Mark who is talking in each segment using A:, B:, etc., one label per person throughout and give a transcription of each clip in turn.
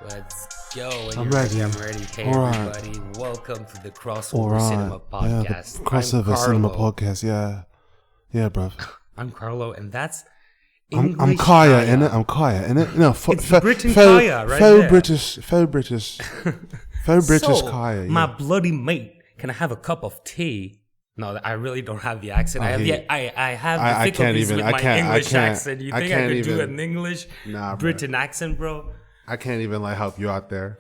A: Let's go. When
B: I'm
A: you're
B: ready.
A: I'm ready. Hey,
B: All right.
A: everybody. Welcome to the Crossover Cinema Podcast.
B: Yeah, the Crossover Cinema Podcast. Yeah, bruv.
A: I'm Carlo, and that's
B: I'm
A: English
B: Kaya, innit? I'm Kaya, innit? No,
A: It's Britain Kaya, right there.
B: Faux British
A: So,
B: Kaya. Yeah.
A: my bloody mate, can I have a cup of tea? No, I really don't have the accent. I have the difficulties with my English accent. You think I could do an English Britain accent, bro?
B: I can't even help you out there.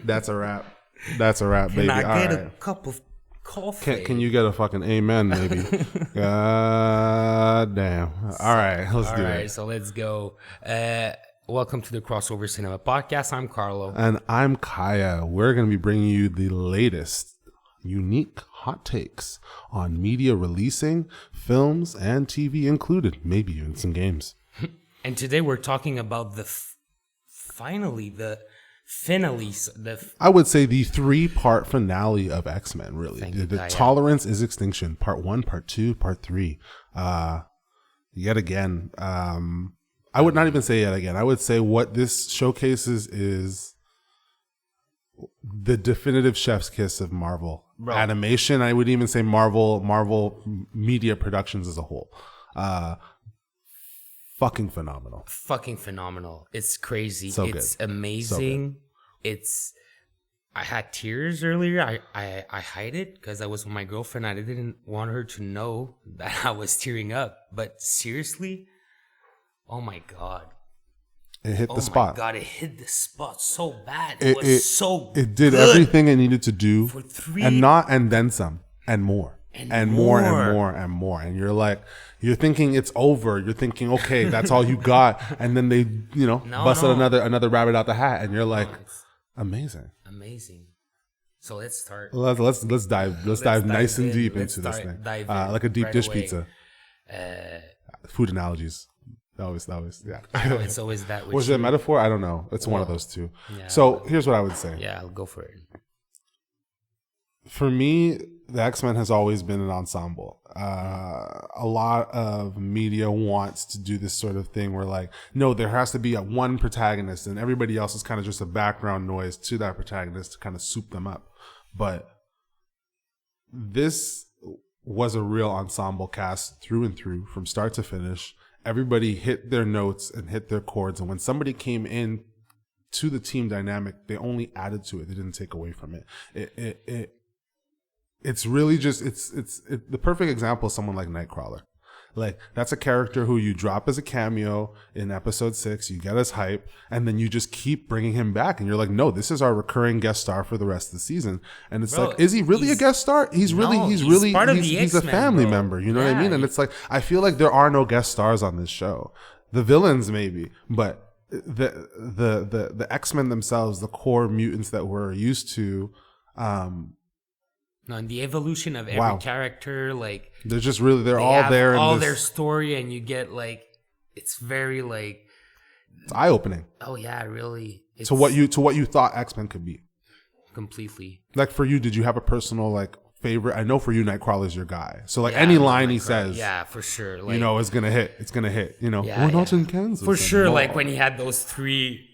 B: That's a wrap. That's a wrap, baby.
A: Can I get
B: a
A: cup of coffee?
B: Can you get a fucking amen, maybe? God damn. All right, let's do it. All right,
A: so let's go. Welcome to the Crossover Cinema Podcast. I'm Carlo.
B: And I'm Kaya. We're going to be bringing you the latest unique hot takes on media releasing, films, and TV included, maybe even some games.
A: And today we're talking about the finale.
B: I would say the 3-part finale of X-Men, really. The Tolerance is Extinction, part 1, part 2, part 3. Yet again, I would not even say yet again. I would say what this showcases is the definitive chef's kiss of Marvel animation. I would even say Marvel media productions as a whole. Fucking phenomenal. It's crazy. It's amazing. I had tears earlier. I hide it because I was with my girlfriend. I didn't want her to know that I was tearing up. But seriously, oh my God. It hit the spot.
A: Oh my God, it hit the spot so bad. It was so good.
B: It did everything it needed to do. And then some. And more. And more. And you're thinking it's over. You're thinking, okay, that's all you got. And then they, busted another rabbit out the hat. And you're like, amazing.
A: So let's start.
B: Let's dive nice and deep into this thing. Like a deep dish pizza. Food analogies. That was yeah.
A: It's always that.
B: Was it a metaphor? I don't know. It's one of those two. Yeah, so here's what I would say.
A: Yeah, I'll go for it.
B: For me, the X-Men has always been an ensemble. A lot of media wants to do this sort of thing where no, there has to be one protagonist and everybody else is kind of just a background noise to that protagonist to kind of soup them up. But this was a real ensemble cast through and through from start to finish. Everybody hit their notes and hit their chords. And when somebody came in to the team dynamic, they only added to it. They didn't take away from it. It's really just, it's the perfect example is someone like Nightcrawler. That's a character who you drop as a cameo in episode 6, you get us hype, and then you just keep bringing him back. And you're like, no, this is our recurring guest star for the rest of the season. And it's is he really a guest star? He's a family member. You know what I mean? And it's I feel like there are no guest stars on this show. The villains maybe, but the X-Men themselves, the core mutants that we're used to,
A: no, and the evolution of every character,
B: they're just really they're all there.
A: All their story, and you get it's very
B: it's eye opening.
A: Oh yeah, really.
B: To what you thought X-Men could be.
A: Completely.
B: For you, did you have a personal favorite? I know for you, Nightcrawler is your guy. So any line he says,
A: yeah, for sure.
B: Is gonna hit. It's gonna hit. We're not in Kansas
A: for sure. When he had those three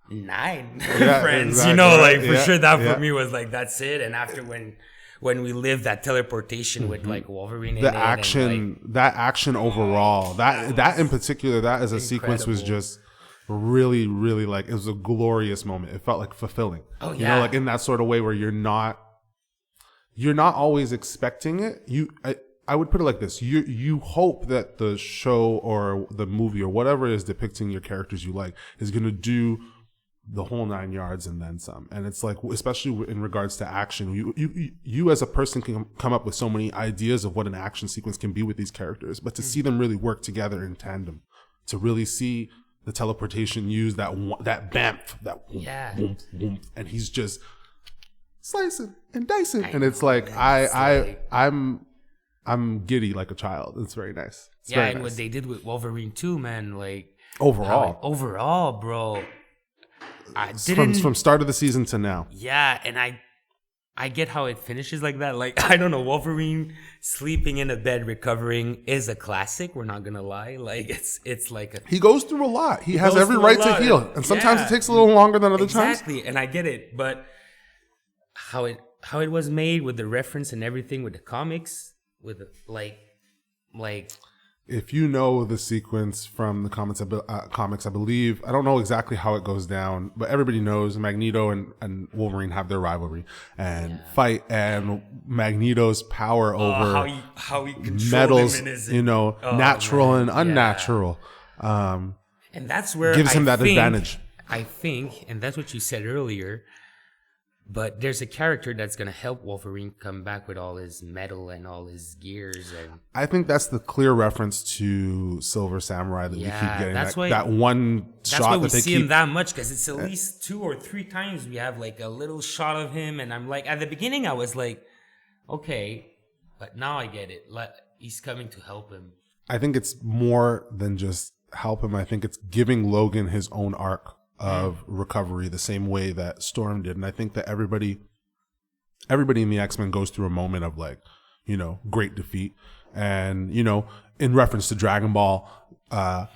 A: 9 friends, exactly. For sure that for me was that's it. And after when we lived that teleportation with Wolverine,
B: that action overall, that in particular, that as a sequence was just really, really it was a glorious moment. It felt fulfilling.
A: Oh yeah,
B: in that sort of way where you're not always expecting it. I would put it like this: you hope that the show or the movie or whatever is depicting your characters you like is going to do the whole 9 yards and then some. And it's especially in regards to action, you as a person can come up with so many ideas of what an action sequence can be with these characters, but to see them really work together in tandem, to really see the teleportation used, that bamf, whoomp, and he's just slicing and dicing, and it's I'm giddy like a child. It's very nice. It's very nice.
A: What they did with Wolverine too, man,
B: overall,
A: bro.
B: From start of the season to now.
A: Yeah, and I get how it finishes like that. Like, I don't know, Wolverine sleeping in a bed recovering is a classic. We're not gonna lie. Like, it's like
B: he goes through a lot. He has every right to heal, and sometimes it takes a little longer than other times.
A: Exactly, and I get it, but how it was made with the reference and everything with the comics, with like.
B: If you know the sequence from the comics, I believe, I don't know exactly how it goes down, but everybody knows Magneto and Wolverine have their rivalry and fight, and Magneto's power over
A: how he
B: metals, natural and unnatural.
A: And that's where
B: gives him that advantage.
A: I think, and that's what you said earlier. But there's a character that's going to help Wolverine come back with all his metal and all his gears. And
B: I think that's the clear reference to Silver Samurai that we keep getting. That one shot
A: that's why we see him that much, because it's at least 2 or 3 times we have like a little shot of him. And I'm like, at the beginning I was like, okay, but now I get it. He's coming to help him.
B: I think it's more than just help him. I think it's giving Logan his own arc of recovery the same way that Storm did. And I think that everybody in the X-Men goes through a moment of like, great defeat. And, in reference to Dragon Ball, I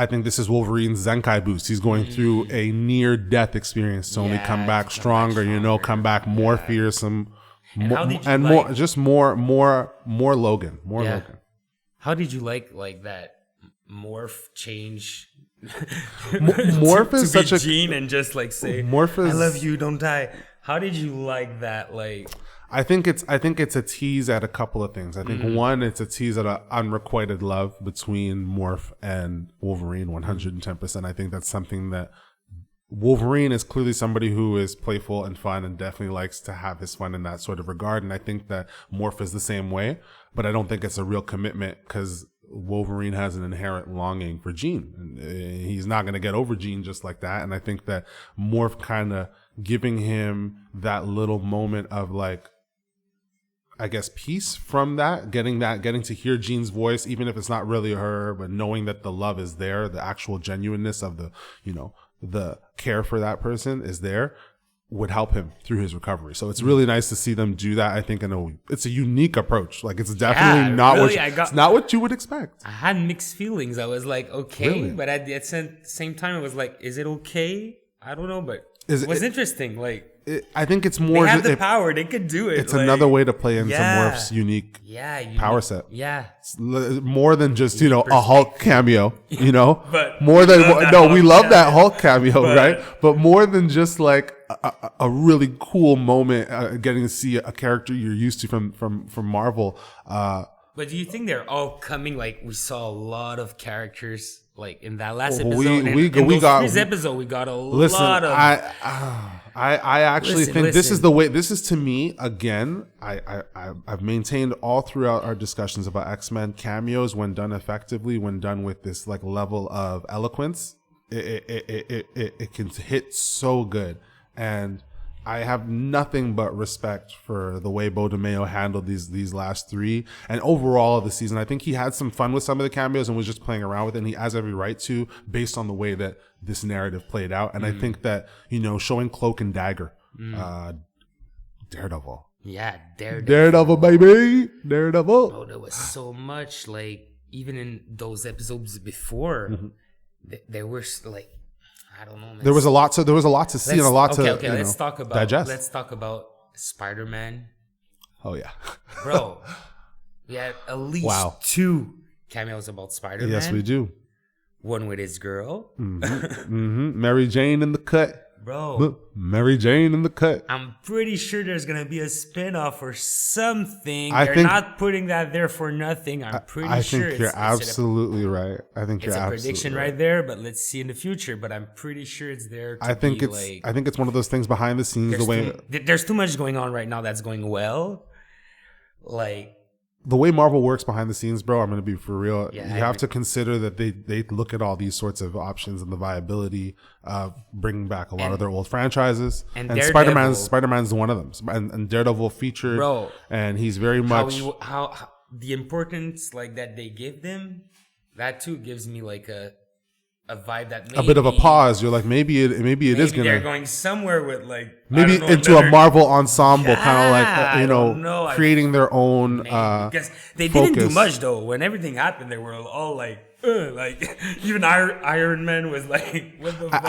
B: think this is Wolverine's Zenkai boost. He's going through a near death experience to only come back stronger, come back more fearsome, more Logan, Logan.
A: How did you like that morph change?
B: Morph is such a
A: Jean and just like say,
B: Morph is,
A: I love you, don't die. How did you like that? Like,
B: I think it's a tease at a couple of things. I think one, it's a tease at an unrequited love between Morph and Wolverine. 110%. I think that's something that Wolverine is clearly somebody who is playful and fun and definitely likes to have his fun in that sort of regard. And I think that Morph is the same way, but I don't think it's a real commitment because Wolverine has an inherent longing for Jean. And he's not going to get over Jean just like that. And I think that Morph kind of giving him that little moment of like, I guess, peace from that, getting to hear Jean's voice, even if it's not really her, but knowing that the love is there, the actual genuineness of the care for that person is there, would help him through his recovery. So it's really nice to see them do that. I think it's a unique approach. Like, it's definitely it's not what you would expect.
A: I had mixed feelings. I was like, okay, but at the same time, it was like, is it okay? I don't know, but it was interesting. Like,
B: I think it's more.
A: They have the power. They could do it.
B: It's another way to play into Morph's unique power set.
A: Yeah.
B: It's more than just, a Hulk cameo,
A: But
B: more than, we love that Hulk cameo, right? But more than just like a really cool moment, getting to see a character you're used to from Marvel.
A: But do you think they're all coming? Like, we saw a lot of characters like in that last episode. We got a lot of.
B: I actually think this is the way. This is, to me, again, I've maintained all throughout our discussions about X-Men, cameos, when done effectively, when done with this like level of eloquence, it can hit so good. And I have nothing but respect for the way Beau DeMayo handled these last 3 and overall of the season. I think he had some fun with some of the cameos and was just playing around with it, and he has every right to, based on the way that this narrative played out. And I think that, showing Cloak and Dagger, Daredevil.
A: Yeah,
B: Daredevil, baby. Daredevil.
A: Oh, there was so much, like, even in those episodes before, there were like, I don't know.
B: There was a lot to see and a lot to digest.
A: Let's talk about Spider-Man.
B: Oh yeah,
A: bro. We had at least 2 cameos about Spider-Man.
B: Yes, we do.
A: One with his girl,
B: Mary Jane in the cut.
A: Bro,
B: Mary Jane in the cut.
A: I'm pretty sure there's gonna be a spin-off or something. They're not putting that there for nothing. I'm pretty sure.
B: I think you're absolutely right. I think you're absolutely right. It's a
A: prediction right there, but let's see in the future. But I'm pretty sure it's there.
B: I think it's one of those things behind the scenes.
A: There's too much going on right now that's going well. Like,
B: the way Marvel works behind the scenes, bro, I'm going to be for real. You have to consider that they look at all these sorts of options and the viability of bringing back a lot of their old franchises. And Spider-Man's one of them. And Daredevil featured, bro, and he's very much
A: how the importance like that they give them. That too gives me like a a vibe that maybe
B: a bit of a pause. You're like, maybe it is gonna.
A: They're going somewhere with like
B: maybe into a Marvel ensemble, kind of like creating their own.
A: Because they
B: focus.
A: didn't do much though. When everything happened, they were all like even Iron Man was like, what the fuck?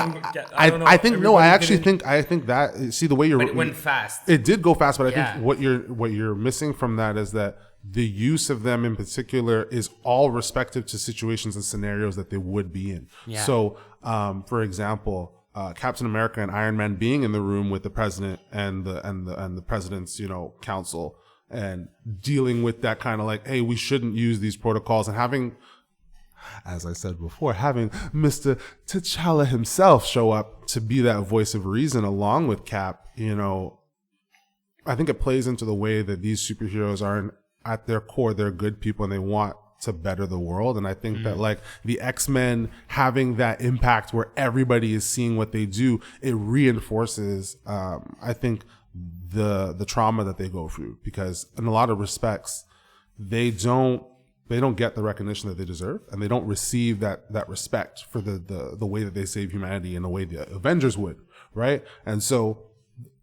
A: I don't know.
B: I think no. I actually think that see the way
A: it went fast.
B: It did go fast, but I think what you're missing from that is that the use of them in particular is all respective to situations and scenarios that they would be in. Yeah. So, for example, Captain America and Iron Man being in the room with the president and the president's council and dealing with that kind of like, hey, we shouldn't use these protocols, and having, as I said before, having Mr. T'Challa himself show up to be that voice of reason along with Cap. I think it plays into the way that these superheroes are at their core, they're good people and they want to better the world. And I think that like the X-Men having that impact where everybody is seeing what they do, it reinforces, I think, the trauma that they go through, because in a lot of respects, they don't get the recognition that they deserve, and they don't receive that respect for the way that they save humanity in the way the Avengers would, right? And so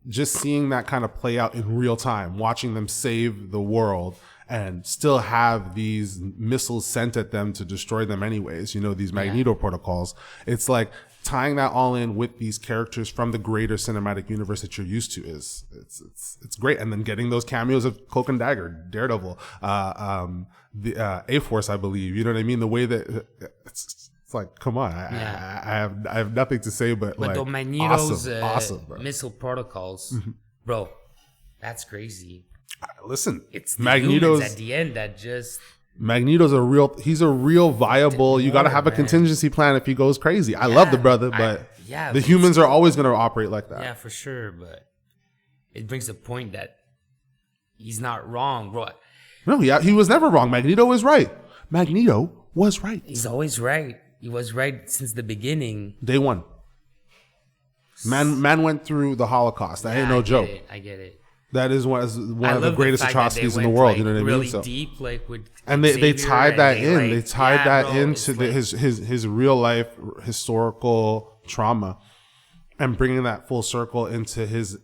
B: just seeing that kind of play out in real time, watching them save the world and still have these missiles sent at them to destroy them anyways, these Magneto protocols. It's like tying that all in with these characters from the greater cinematic universe that you're used to it's great. And then getting those cameos of Cloak and Dagger, Daredevil, the A-Force, I believe, you know what I mean? The way that it's like, come on, I have nothing to say, but like,
A: the Magneto's
B: awesome,
A: missile protocols, bro, that's crazy.
B: Listen,
A: it's the Magneto's at the end that just.
B: Magneto's he's a real viable. You got to have a contingency plan if he goes crazy. I love the brother, but the humans are always going to operate like that.
A: Yeah, for sure. But it brings the point that he's not wrong, bro.
B: No, he was never wrong. Magneto is right. Magneto was right.
A: He's always right. He was right since the beginning.
B: Day one. Man went through the Holocaust. That ain't no joke.
A: I get it.
B: That is one of the greatest atrocities in the world. You know what I mean?
A: Really deep, like with
B: and they tied that in. They tied that into his real life historical trauma, and bringing that full circle into his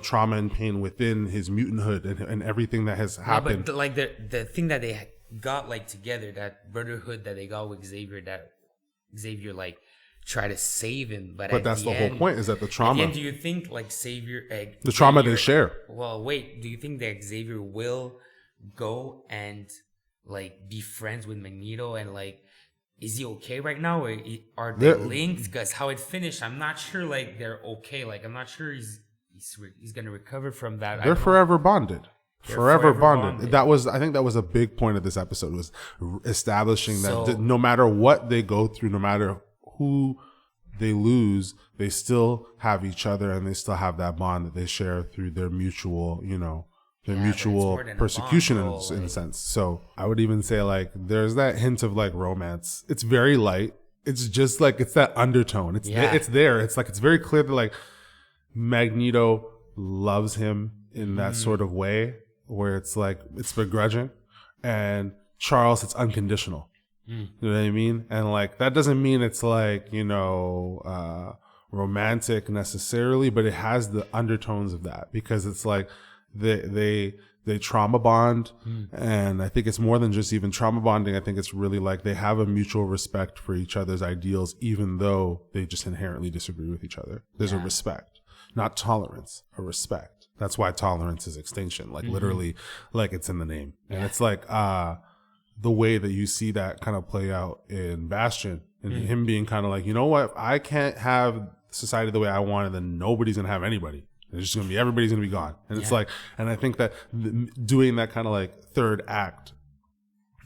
B: trauma and pain within his mutanthood and everything that has happened.
A: But like the thing that they got like together, that brotherhood that they got with Xavier, that Xavier like try to save him, but
B: that's the whole point, is that the trauma.
A: Do you think like Xavier,
B: the trauma they share?
A: Well, wait. Do you think that Xavier will go and like be friends with Magneto, and like, is he okay right now, or are they linked? Because how it finished, I'm not sure. Like they're okay. Like I'm not sure he's gonna recover from that.
B: They're forever bonded. Forever bonded. I think that was a big point of this episode, was establishing that no matter what they go through, no matter who they lose, they still have each other, and they still have that bond that they share through their mutual, mutual persecution in a sense. So I would even say like there's that hint of like romance. It's very light. It's just like, it's that undertone. It's there. It's like, it's very clear that like Magneto loves him in that sort of way, where it's like, it's begrudging, and Charles, it's unconditional. You know what I mean? And like, that doesn't mean it's like, romantic necessarily, but it has the undertones of that, because it's like they trauma bond. And I think it's more than just even trauma bonding. I think it's really like they have a mutual respect for each other's ideals, even though they just inherently disagree with each other. There's a respect, not tolerance, a respect. That's why tolerance is extinction. Like literally, like it's in the name. And it's like, the way that you see that kind of play out in Bastion, and him being kind of like, you know what, if I can't have society the way I want it, then nobody's going to have anybody. It's just going to be, everybody's going to be gone. And it's like, and I think that doing that kind of like third act,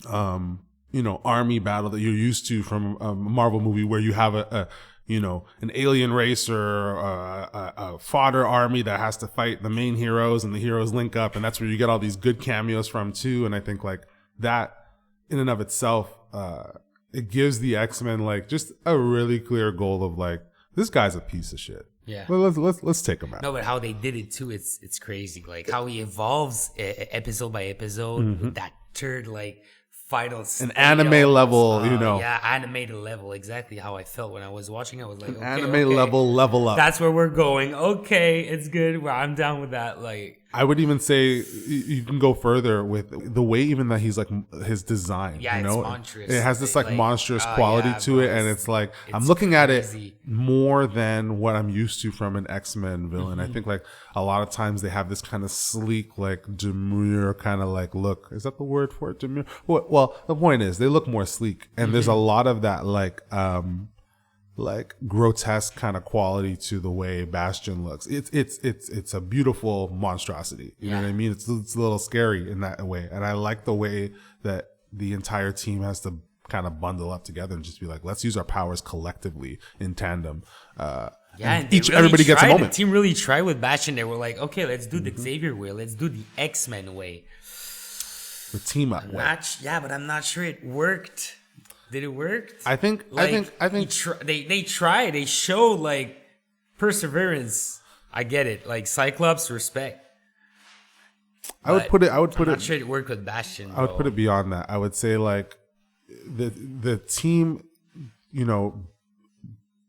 B: army battle that you're used to from a Marvel movie, where you have an alien race or a fodder army that has to fight the main heroes, and the heroes link up, and that's where you get all these good cameos from too. And I think like that in and of itself, it gives the X-Men like just a really clear goal of like, this guy's a piece of shit. Yeah, let's take him out.
A: No, but how they did it too, it's crazy. Like how he evolves episode by episode with that third like final
B: an anime level,
A: Yeah, animated level. Exactly how I felt when I was watching it. I was like,
B: an
A: okay,
B: anime level up.
A: That's where we're going. Okay, it's good. Well, I'm down with that. Like,
B: I would even say you can go further with the way even that he's like his design.
A: yeah,
B: it's
A: monstrous.
B: It has this like monstrous
A: oh,
B: quality
A: yeah,
B: to
A: bro,
B: it, and it's like I'm
A: it's
B: looking at it
A: crazy.
B: more than what I'm used to from an X-Men villain. I think like a lot of times they have this kind of sleek, like demure kind of like look. Is that the word for it? Demure. Well, the point is they look more sleek, and there's a lot of that like grotesque kind of quality to the way Bastion looks. It's a beautiful monstrosity. You know what I mean? It's a little scary in that way. And I like the way that the entire team has to kind of bundle up together and just be like, let's use our powers collectively in tandem.
A: And
B: everybody gets a moment.
A: The team really tried with Bastion. They were like, okay, let's do the Xavier way. Let's do the X-Men way.
B: The team up way.
A: But I'm not sure it worked. Did it work?
B: I think
A: they tried. They showed like perseverance. I get it. Like Cyclops, respect.
B: I'm
A: not sure it worked with Bastion.
B: I would put it beyond that. I would say like the team,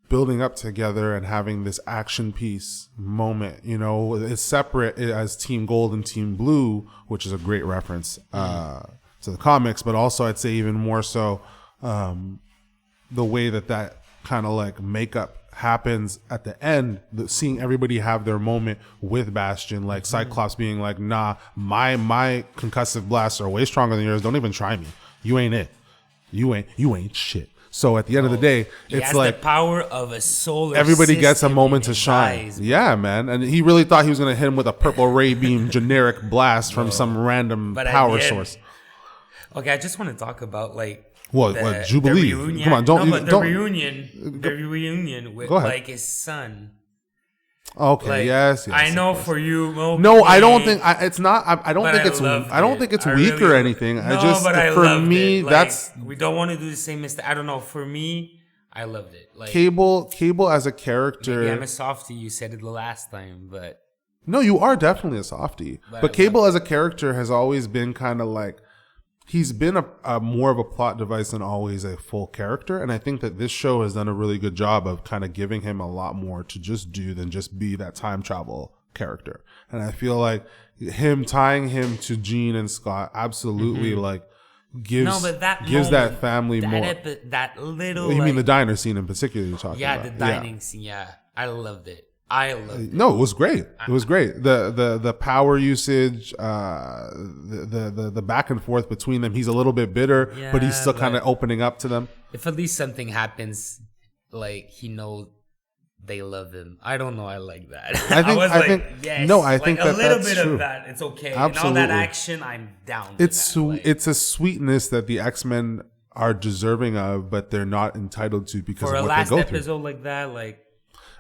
B: building up together and having this action piece moment, is separate as Team Gold and Team Blue, which is a great reference to the comics, but also I'd say even more so the way that kind of like makeup happens at the end, seeing everybody have their moment with Bastion, like Cyclops being like, nah, my concussive blasts are way stronger than yours. Don't even try me. You ain't it. You ain't shit. So at the end of the day, it's like
A: the power of a solar
B: everybody
A: system
B: gets a moment to
A: his
B: shine.
A: eyes,
B: Yeah, man. And he really thought he was going to hit him with a purple ray beam generic blast from some random power source.
A: Okay, I just want to talk about like
B: what Jubilee.
A: The reunion.
B: Come on, don't.
A: The reunion with like his son.
B: Okay.
A: Like,
B: yes.
A: I know for you. Okay.
B: No, I don't think it's not. I don't think it's. I don't think it's weak or anything. For me, that's.
A: We don't want to do the same mistake. I don't know. For me, I loved it. Like
B: Cable as a character.
A: Maybe I'm a softie. You said it the last time, but
B: no, you are definitely a softie. But Cable as a character has always been kind of like. He's been a more of a plot device than always a full character. And I think that this show has done a really good job of kind of giving him a lot more to just do than just be that time travel character. And I feel like tying him to Jean and Scott absolutely like gives that family more.
A: That little.
B: Well, you mean the diner scene in particular you're talking about?
A: Yeah, the dining scene. Yeah, I loved it.
B: No, it was great. It was great. The power usage, the back and forth between them. He's a little bit bitter, but he's still kind of opening up to them.
A: If at least something happens, like he knows they love him. I don't know. I like that.
B: I think
A: a little
B: that's
A: bit
B: true.
A: of that. It's okay.
B: Absolutely.
A: And all that action, I'm down.
B: It's a sweetness that the X-Men are deserving of, but they're not entitled to because of what they go through.
A: For a last episode like that, like.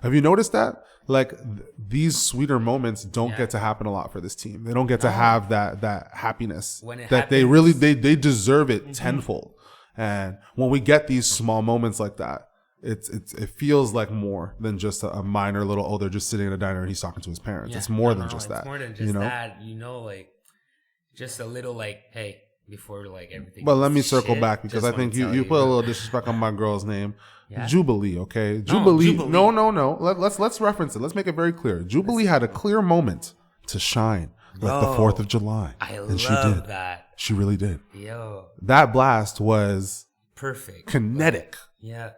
B: Have you noticed that? Like these sweeter moments don't get to happen a lot for this team. They don't get to have that happiness
A: when it
B: that
A: happens,
B: they deserve it tenfold. And when we get these small moments like that, it feels like more than just a minor little they're just sitting in a diner and he's talking to his parents. It's more than just that.
A: It's more than just that. Like just a little like, hey, before like everything.
B: But let me circle back because I think you put a little disrespect on my girl's name. Yeah. Jubilee, okay? Jubilee. No. Let's reference it. Let's make it very clear. Jubilee had a clear moment to shine, like the 4th of July.
A: And she did. That.
B: She really did.
A: Yo.
B: That blast was
A: perfect.
B: Kinetic.
A: Yeah.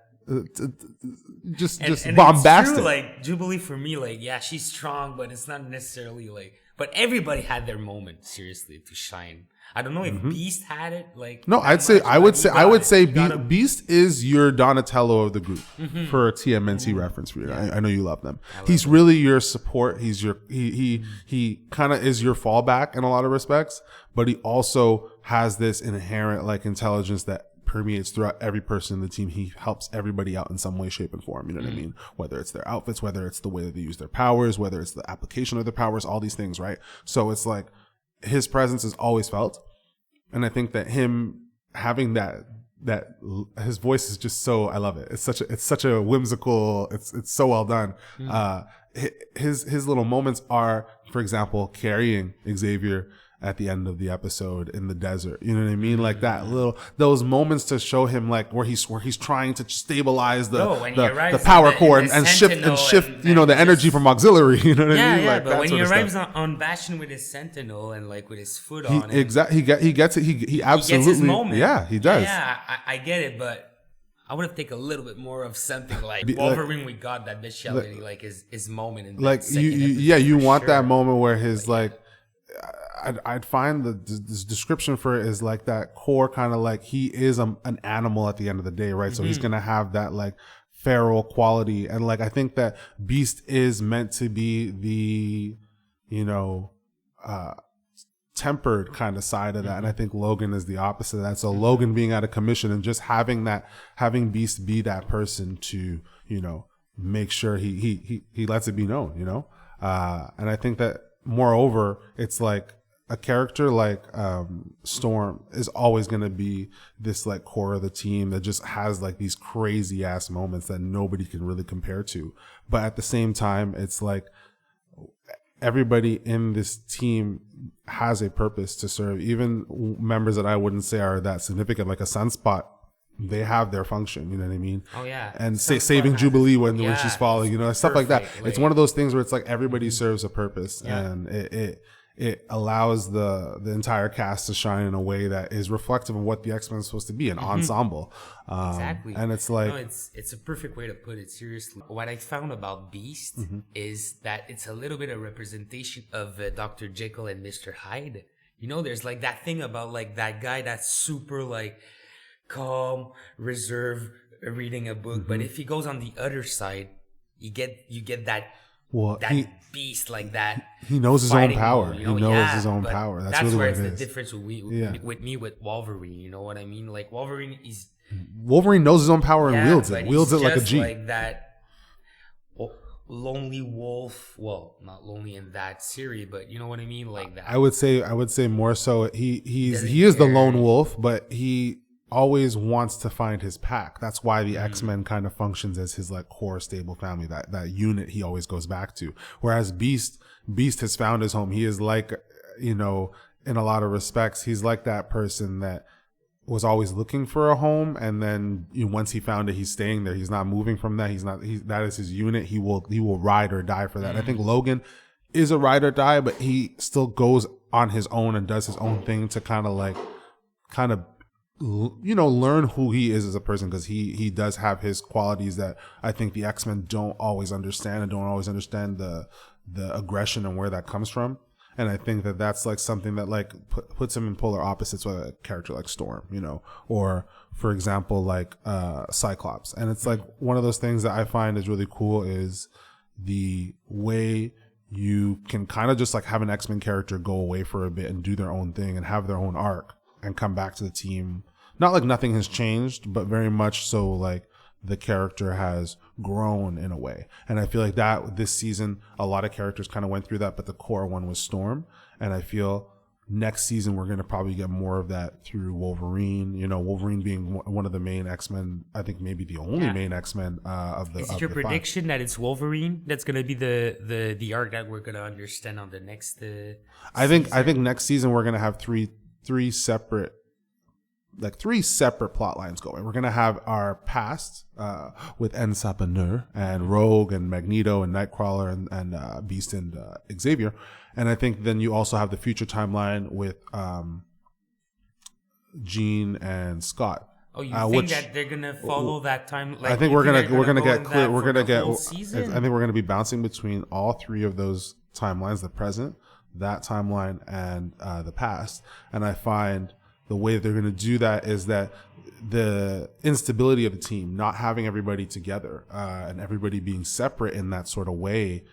B: Just bombastic.
A: It's true, like Jubilee for me, like she's strong, but it's not necessarily like. But everybody had their moment, seriously, to shine. I don't know if Beast had it. Like
B: no, I would say Beast is your Donatello of the group for a TMNT reference for you. Yeah. I know you love them. He's really your support. He's your he kind of is your fallback in a lot of respects, but he also has this inherent like intelligence that permeates throughout every person in the team. He helps everybody out in some way, shape, and form. You know what I mean? Whether it's their outfits, whether it's the way that they use their powers, whether it's the application of their powers, all these things, right? So it's like his presence is always felt. And I think that him having that his voice is just so, I love it. It's such a whimsical, it's so well done. His little moments are, for example, carrying Xavier at the end of the episode in the desert. You know what I mean? Like that those moments to show him like where he's trying to stabilize the power core and shift the energy from auxiliary. You know what I mean?
A: Yeah,
B: like
A: but when he arrives on Bastion with his Sentinel and like with his foot on,
B: he gets it. He absolutely
A: gets his moment.
B: Yeah, he does.
A: Yeah, I get it, but I would have taken a little bit more of something like Wolverine. We got that bestiality, like his moment in
B: like
A: that
B: you want that moment where his like. I'd find the description for it is like that core kind of like he is an animal at the end of the day, right? So he's gonna have that like feral quality, and like I think that Beast is meant to be the tempered kind of side of that, and I think Logan is the opposite of that. So Logan being out of commission and just having Beast be that person to make sure he lets it be known, and I think that moreover it's like a character like Storm is always going to be this like core of the team that just has like these crazy ass moments that nobody can really compare to. But at the same time, it's like everybody in this team has a purpose to serve. Even members that I wouldn't say are that significant, like a Sunspot, they have their function. You know what I mean?
A: Oh yeah.
B: And saving Jubilee when she's falling, stuff like that. Like, it's one of those things where it's like everybody serves a purpose, and it allows the entire cast to shine in a way that is reflective of what the X-Men is supposed to be, an ensemble.
A: Exactly.
B: And it's like
A: it's a perfect way to put it. Seriously, what I found about Beast is that it's a little bit of representation of Dr. Jekyll and Mr. Hyde. There's like that thing about like that guy that's super like calm, reserved, reading a book, but if he goes on the other side, you get that beast like that.
B: He knows his own power.
A: Mode,
B: he knows his own power. That's really
A: where
B: what
A: it's
B: it
A: the
B: is.
A: difference with me with Wolverine. You know what I mean? Like Wolverine
B: knows his own power and wields it like a G.
A: Like that lonely wolf. Well, not lonely in that series, but you know what I mean? Like that.
B: I would say more so. He is the lone wolf, but he always wants to find his pack. That's why the X-Men kind of functions as his like core stable family, that unit he always goes back to. Whereas Beast has found his home. He is like, in a lot of respects, he's like that person that was always looking for a home, and then once he found it, he's staying there. He's not moving from that. That is his unit. He will ride or die for that. I think Logan is a ride or die, but he still goes on his own and does his own thing to kind of learn who he is as a person, because he does have his qualities that I think the X-Men don't always understand, and don't always understand the aggression and where that comes from. And I think that that's like something that like puts him in polar opposites with a character like Storm, or for example like Cyclops. And it's like one of those things that I find is really cool is the way you can kind of just like have an X-Men character go away for a bit and do their own thing and have their own arc and come back to the team. Not like nothing has changed, but very much so like the character has grown in a way. And I feel like that this season, a lot of characters kind of went through that, but the core one was Storm. And I feel next season we're going to probably get more of that through Wolverine. Wolverine being one of the main X-Men, I think maybe the only main X-Men of the. Is it
A: your prediction that it's Wolverine that's going to be the arc that we're going to understand on the next?
B: I think next season we're going to have three separate plot lines going. We're going to have our past with Sapanneur and Rogue and Magneto and Nightcrawler and Beast and Xavier. And I think then you also have the future timeline with Jean and Scott.
A: Oh, you think that they're gonna follow that time? Like,
B: I think we're gonna get clear. We're gonna get. I think we're gonna be bouncing between all three of those timelines: the present, that timeline, and the past. And I find the way that they're going to do that is that the instability of the team, not having everybody together and everybody being separate in that sort of way,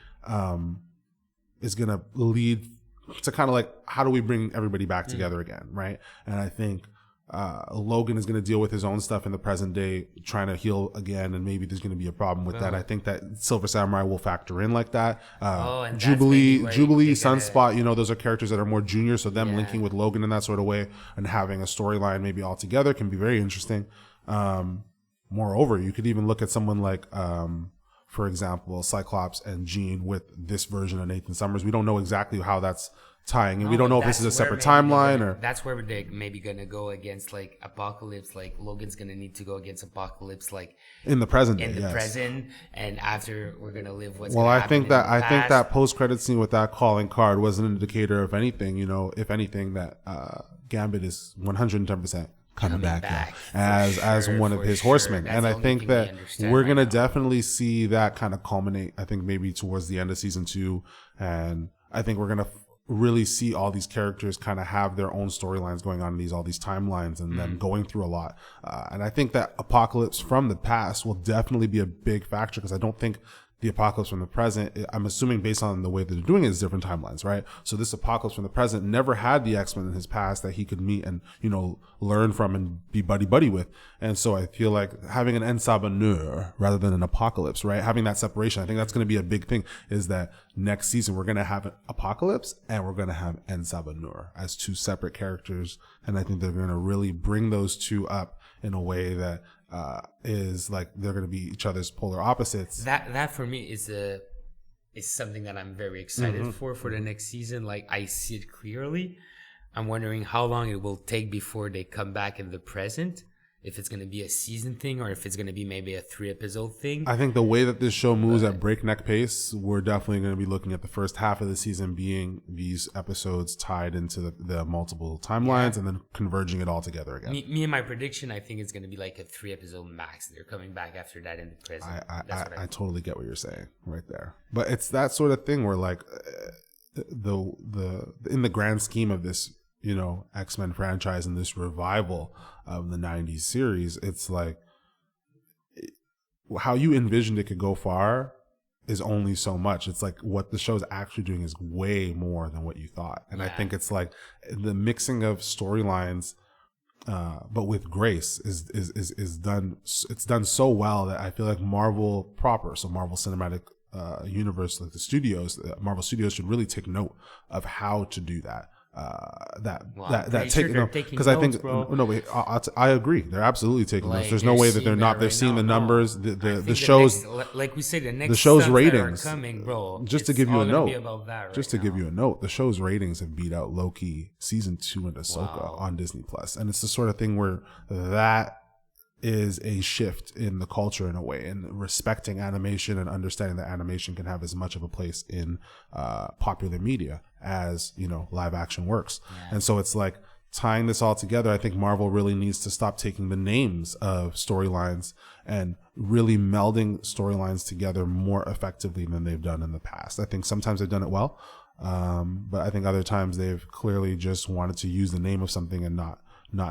B: is going to lead to kind of like, how do we bring everybody back together again, right? And I think Logan is going to deal with his own stuff in the present day, trying to heal again, and maybe there's going to be a problem with that. I think that Silver Samurai will factor in like that.
A: And
B: Jubilee, Sunspot, those are characters that are more junior, so them linking with Logan in that sort of way and having a storyline maybe all together can be very interesting. Moreover, you could even look at someone like for example, Cyclops and Jean with this version of Nathan Summers. We don't know exactly how that's tying, and we don't know if this is a separate timeline or
A: that's where they're maybe gonna go against like Apocalypse. Like Logan's gonna need to go against Apocalypse, like
B: in the present.
A: Present, and after we're gonna live what's.
B: Well, I think that post credit scene with that calling card was an indicator of anything. If anything, that Gambit is 110% coming back as one of his horsemen. That's, and I think that we're going to definitely see that kind of culminate, I think maybe towards the end of season 2. And I think we're going to really see all these characters kind of have their own storylines going on in all these timelines and them going through a lot. And I think that Apocalypse from the past will definitely be a big factor, because I don't think the Apocalypse from the present, I'm assuming based on the way that they're doing it, is different timelines, right? So this Apocalypse from the present never had the X-Men in his past that he could meet and, learn from and be buddy-buddy with. And so I feel like having an Ensabanur rather than an Apocalypse, right? Having that separation, I think that's going to be a big thing, is that next season we're going to have an Apocalypse and we're going to have Ensabanur as two separate characters. And I think they're going to really bring those two up in a way that is like they're going to be each other's polar opposites.
A: That for me is something that I'm very excited for the next season. Like, I see it clearly. I'm wondering how long it will take before they come back in the present. If it's going to be a season thing or if it's going to be maybe a 3-episode thing.
B: I think the way that this show moves at breakneck pace, we're definitely going to be looking at the first half of the season being these episodes tied into the multiple timelines and then converging it all together again.
A: Me and my prediction, I think it's going to be like a 3-episode max. They're coming back after that in the present.
B: I totally get what you're saying right there. But it's that sort of thing where, like, the in the grand scheme of this, X-Men franchise and this revival of the 90s series, it's like how you envisioned it could go far is only so much. It's like what the show's actually doing is way more than what you thought. And I think it's like the mixing of storylines, but with grace is done. It's done so well that I feel like Marvel proper, so Marvel Cinematic Universe, like Marvel Studios should really take note of how to do that. Because I think I agree, they're absolutely taking notes. There's no way that they're not. They're seeing the numbers, the shows,
A: like we say, the
B: show's ratings
A: coming, bro.
B: Just to give you a note, give you a note, the show's ratings have beat out Loki season 2 and Ahsoka on Disney Plus, and it's the sort of thing where that is a shift in the culture in a way, and respecting animation and understanding that animation can have as much of a place in popular media as live action works. And so it's like tying this all together. I think Marvel really needs to stop taking the names of storylines and really melding storylines together more effectively than they've done in the past. I think sometimes they've done it well, but I think other times they've clearly just wanted to use the name of something and not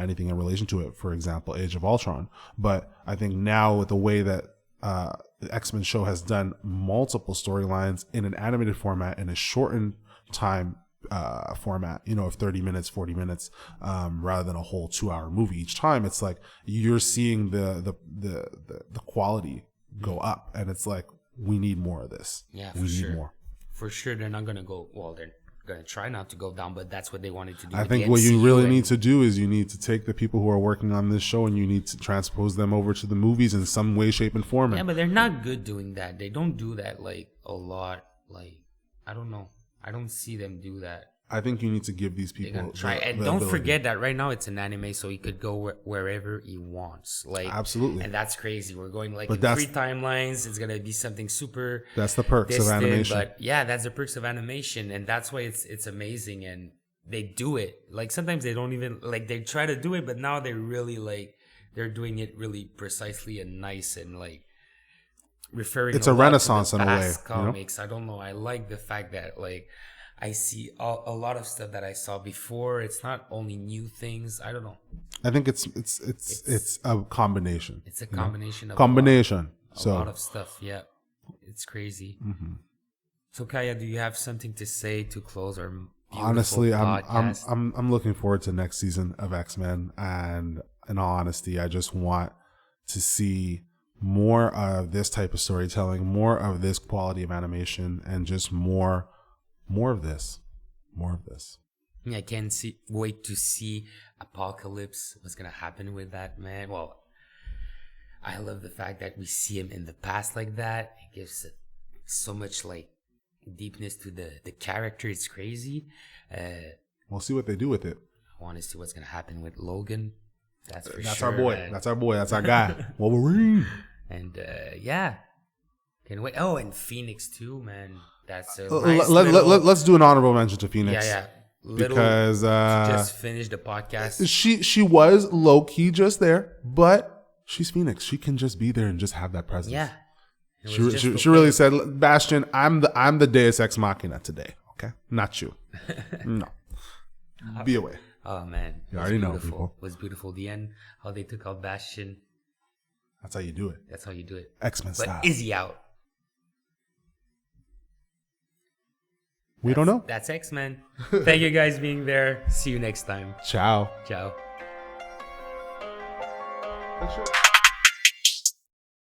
B: anything in relation to it. For example, Age of Ultron. But I think now with the way that the X-Men show has done multiple storylines in an animated format, in a shortened time format, of 30 minutes, 40 minutes, rather than a whole 2-hour movie each time, it's like you're seeing the quality go up, and it's like, we need more of this. We need more.
A: For sure, they're not gonna go. Well, they're going to try not to go down, but that's what they wanted to do.
B: I think what you really need to do is you need to take the people who are working on this show and you need to transpose them over to the movies in some way, shape, and form.
A: Yeah, but they're not good doing that. They don't do that like a lot. Like, I don't know. I don't see them do that.
B: I think you need to give these people
A: try. And don't forget that right now it's an anime, so he could go wherever he wants. Like,
B: absolutely,
A: and that's crazy. We're going like in 3 timelines. It's gonna be something super.
B: That's the perks of animation.
A: But yeah, that's the perks of animation, and that's why it's amazing. And they do it. Like, sometimes they don't even like, they try to do it, but now they really like, they're doing it really precisely and nice, and like referring.
B: It's a renaissance in a way.
A: Comics. I don't know. I like the fact that like, I see a lot of stuff that I saw before. It's not only new things. I don't know.
B: I think it's a combination.
A: It's a combination of
B: a
A: lot of stuff. Yeah, it's crazy. Mm-hmm. So Kaya, do you have something to say to close our
B: honestly
A: podcast?
B: I'm looking forward to next season of X-Men, and in all honesty, I just want to see more of this type of storytelling, more of this quality of animation, and just more of this.
A: Yeah, I can't wait to see Apocalypse. What's gonna happen with that, man? Well, I love the fact that we see him in the past like that. It gives so much like deepness to the character. It's crazy.
B: We'll see what they do with it.
A: I want to see what's gonna happen with Logan. That's for
B: That's
A: sure.
B: our boy.
A: Man.
B: That's our boy. That's our guy. Wolverine.
A: And yeah, can wait. Oh, and Phoenix too, man. That's a nice
B: let's do an honorable mention to Phoenix.
A: Yeah.
B: Because
A: just finished the podcast.
B: She was low key just there, but she's Phoenix. She can just be there and just have that presence.
A: Yeah.
B: She really said, Bastion, I'm the Deus Ex Machina today. Okay, not you. No, be away.
A: Oh man,
B: you already know. People.
A: It was beautiful. The end, how they took out Bastion.
B: That's how you do it.
A: That's how you do it.
B: X-Men style.
A: But is he out?
B: We don't know.
A: That's X-Men. Thank you guys being there. See you next time.
B: Ciao.
A: Ciao.